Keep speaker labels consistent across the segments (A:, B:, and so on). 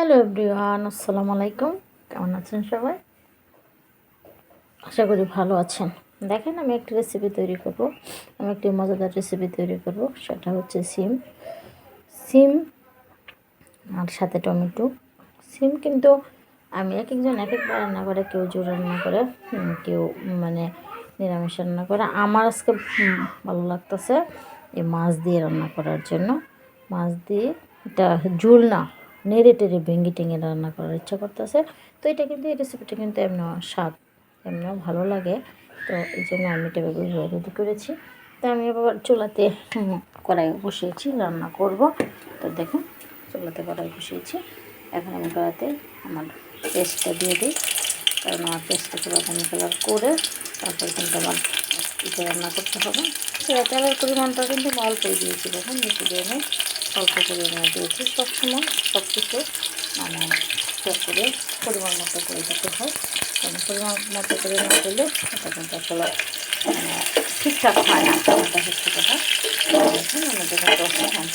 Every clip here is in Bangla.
A: হ্যালো এভরিওয়ান, আসসালামু আলাইকুম। কেমন আছেন সবাই? আশা করি ভালো আছেন। দেখেন, আমি একটি রেসিপি তৈরি করব। আমি একটি মজাদার রেসিপি তৈরি করব। সেটা হচ্ছে সিম সিম আর সাথে টমেটো। সিম কিন্তু আমি এক একজন এক একবার রান্না করে, কেউ জোর রান্না করে, কেউ মানে নিরামিষ রান্না করে। আমার আজকে ভালো লাগতেছে এই মাছ দিয়ে রান্না করার জন্য। মাছ দিয়ে এটা ঝোল না, নেড়ে টেড়ে ভেঙে টেঙে রান্না করার ইচ্ছা করতেছে। তো এটা কিন্তু এই রেসিপিটা কিন্তু এমনিও স্বাদ, এমনিও ভালো লাগে। তো এই জন্য আমি এটা রেডি করেছি। তো আমি আবার চুলাতে কড়াই বসিয়েছি, রান্না করব। তো দেখুন, চুলাতে কড়াই বসিয়েছি। এখন আমি কড়াইতে আমার পেস্টটা দিয়ে দিই, কারণ আমার পেস্টটা পুরো কালার করে তারপর কিন্তু আমার এটা রান্না করতে হবে। তেলের পরিমাণটা কিন্তু অল্পই দিয়েছি, দেখুন বেশি দিয়ে নেই, অল্প পরিমাণে দিয়েছি। সবসময় সব কিছু মানে করে পরিমাণ মতো করে দিতে হয়, কারণ পরিমাণ মতো করে না করলে এটা কিন্তু আসলে ঠিকঠাক হয় না। এটা হচ্ছে কথা। দেখুন আমি দেখুন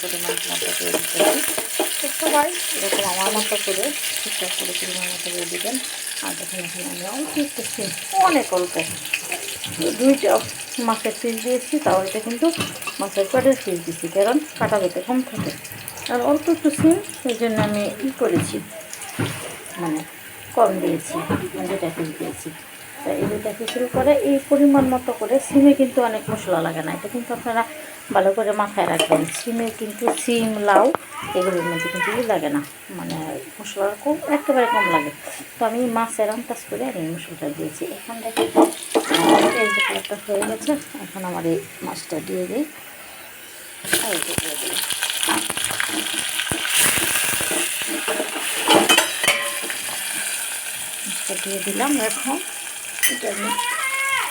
A: পরিমাণ মতো করে দিতে হয়। তো সবাই এরকম আমার মতো করে ঠিকঠাক করে পরিমাণ মতো করে দেবেন। আর দেখুন এখানে আমি অল্প একটু অনেক অল্প দুইটা মাছের পিস দিয়েছি, তাও এটা কিন্তু মাছের পেটের পিস দিচ্ছি, কারণ কাটা যেতে কম থাকে। আর অল্প একটু সিম, সেই জন্য আমি করেছি, মানে কম দিয়েছি, দুটা পিস দিয়েছি। তো এই দুটা পিসের করে এই পরিমাণ মতো করে। সিমে কিন্তু অনেক মশলা লাগে না, এটা কিন্তু আপনারা ভালো করে মাথায় রাখবেন। সিমে কিন্তু সিম, লাউ এগুলোর মধ্যে কিন্তু লাগে না, মানে মশলার কম, একেবারে কম লাগে। তো আমি মাছের আন্দাজ করে আমি মশলাটা দিয়েছি। এখন দেখি এই যে কালারটা হয়ে গেছে। এখন আমার এই মাছটা দিয়ে দিই, আর এটা দিয়ে দিই। মাছটা দিয়ে দিলাম। এখন এটা আমি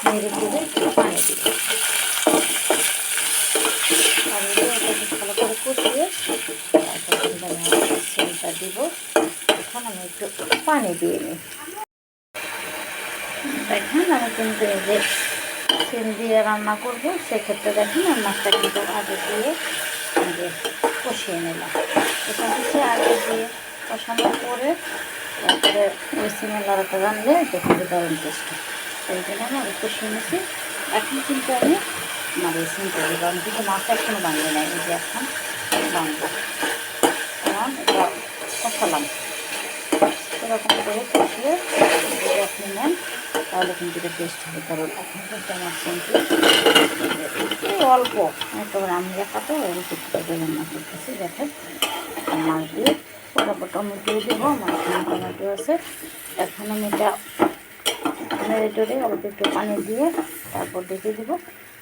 A: নেড়ে দিয়ে পানি দিব, পানি দিয়ে এটাকে ভালো করে কষিয়ে তারপর কিন্তু আমি সিমটা দিব। এখন আমি একটু পানি দিয়ে নিই। দেখেন আমি কিন্তু এই যে সিম দিয়ে রান্না করব, সেক্ষেত্রে দেখেন আমি মাছটা কিন্তু আগে দিয়ে কষিয়ে নিলাম। এটা হচ্ছে আগে দিয়ে কষানোর পরে তারপরে ওই সিমের লাড়াটা রানলে দেখুন যে দারুণ টেস্ট। সেই জন্য আমি আগে কষিয়ে নিয়েছি। এখন কিন্তু আমি আমার এই সিমটা দিব। আমি কিন্তু মাছ এখনও বানিয়ে নেয়, এই যে এখন বানবো, কারণ এটা কষালাম। এরকম করে কষিয়ে যদি আপনি নেন তাহলে কিন্তু এটা টেস্ট হবে। কারণ এখন কিন্তু আমার সিমটি অল্প একেবারে আমি দেখা তো অল্প একটু রান্না করতেছি। দেখেন মাছ দিয়ে তারপর টমেটো দেবো, আমার টমেটো আছে। এখন আমি এটা নেড়ে টেড়ে অল্প একটু পানি দিয়ে তারপর ডেকে দেবো।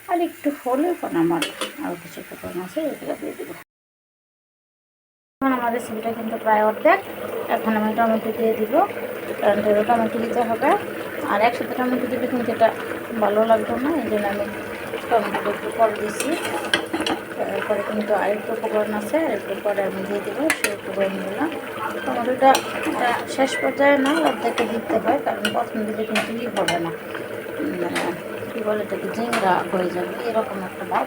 A: আর একটু হলে এখন আমার আরও কিছু উপকরণ আছে, এগুলো দিয়ে দেবো। এখন আমার রেসিপিটা কিন্তু প্রায় অর্ধেক। এখন আমি টমেটো দিয়ে দিব, কারণ টমেটো দিতে হবে। আর একসাথে টমেটো দিলে কিন্তু এটা ভালো লাগবে না, এই জন্য আমি টমেটোটা একটু পরে দিচ্ছি। তারপরে কিন্তু আরেকটু উপকরণ আছে, আরেকটু পরে আমি দিয়ে দেবো সেই উপকরণগুলো। টমেটোটা এটা শেষ পর্যায়ে না, অর্ধেকে দিতে হয়, কারণ প্রথম দিলে কিন্তু হবে না, মানে কী বলে এটাকে জিংড়া হয়ে যাবে, এরকম একটা ভাব।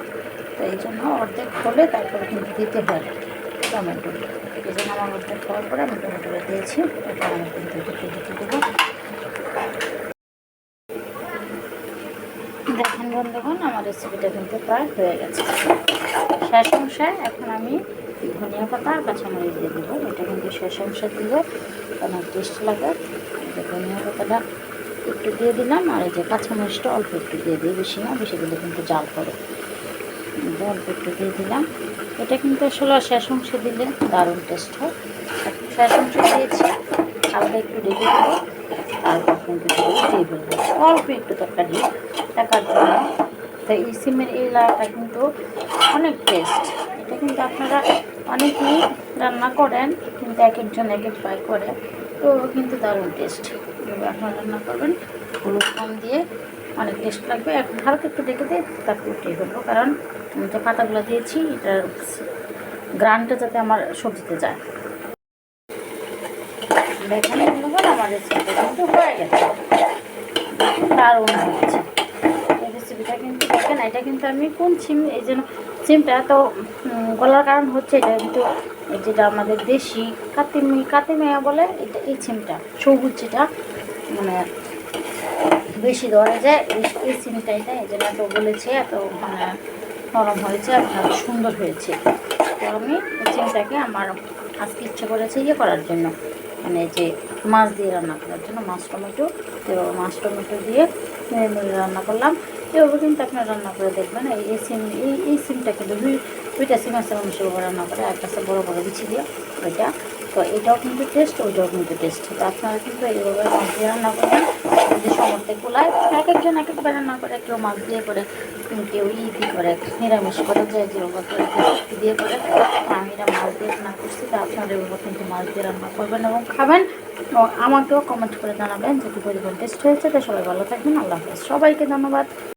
A: তো এই জন্য অর্ধেক হলে তারপরে কিন্তু দিতে হয় টমেটো। এই জন্য আমার অর্ধেক হওয়ার পরে আমি টমেটোটা দিয়েছি। এটা আমি কিন্তু দিতে দেবো। দেখেন বন্ধুগণ, আমার রেসিপিটা কিন্তু প্রায় হয়ে গেছে। শেষ অংশে এখন আমি ধনিয়া পাতা আর কাঁচামরিচ দিয়ে দেবো। এটা কিন্তু শেষ অংশে দিলে অনেক টেস্ট লাগে। এই যে ধনিয়া পাতাটা একটু দিয়ে দিলাম, আর এই যে কাঁচামরিচটা অল্প একটু দিয়ে দিই, বেশি না, বেশি দিলে কিন্তু জাল করে। অল্প একটু দিয়ে দিলাম। এটা কিন্তু আসলে শেষ অংশে দিলে দারুণ টেস্ট হয়। শেষ অংশে দিয়েছি, হালকা একটু ঢেকে দেবো, তারপর কিন্তু দিয়ে ফেলবো অল্প একটু তরকারি টাকার জন্য। তো এই সিমের এই লাউটা কিন্তু অনেক টেস্ট। এটা কিন্তু আপনারা অনেকেই রান্না করেন, কিন্তু এক একজন এক এক পাই করে, তো কিন্তু দারুণ টেস্ট। আপনারা রান্না করবেন, হলুদ কম দিয়ে অনেক টেস্ট লাগবে। এখন হালকা একটু ডেকে দিয়ে তারপর উঠিয়ে ফেলবো, কারণ যে পাতাগুলো দিয়েছি এটার গ্রানটা যাতে আমার সবজিতে যায়। দেখেন আমার রেসিপিটা কিন্তু হয়ে গেছে, দারুণ হয়েছে এই রেসিপিটা। কিন্তু দেখেন এটা কিন্তু আমি কোন সিম, এই জন্য সিমটা তো গলার কারণ হচ্ছে এটা কিন্তু যেটা আমাদের দেশি কাতিমেয়া বলে, এটা এই সিমটা সবুজ যেটা মানে বেশি ধরে যায় এই সিমটাই দেয়, এই জন্য এত বলেছে, এত মানে নরম হয়েছে আর এত সুন্দর হয়েছে। তো আমি এই সিমটাকে আমার আজকে ইচ্ছে করেছে করার জন্য, মানে যে মাছ দিয়ে রান্না করার জন্য, মাছ টমেটো। তো মাছ টমেটো দিয়ে মেরে রান্না করলাম। এভাবে কিন্তু আপনার রান্না করে দেখবেন। এই সিমটা কিন্তু দুইটা সিম আছে মানুষের উপর রান্না করে, একটা আছে বড়ো বড়ো বিছি দিয়ে ওইটা। তো এটাও কিন্তু টেস্ট, ওইটাও কিন্তু টেস্ট। তো আপনারা কিন্তু এইভাবে মাছ দিয়ে রান্না করবেন যদি সমর্থে গোলায়। এক একজন এক একবার রান্না করে, কেউ মাছ দিয়ে করে, কেউ করে নিরামিষ করে, যে যেভাবে করে দিয়ে করে। আমি এটা মাছ দিয়ে রান্না করছি। তো আপনারা এভাবে কিন্তু মাছ দিয়ে রান্না করবেন এবং খাবেন। আমাকেও কমেন্ট করে জানাবেন যে কী পরিমাণ টেস্ট হয়েছে। তো সবাই ভালো থাকবেন, আল্লাহ হাফেজ, সবাইকে ধন্যবাদ।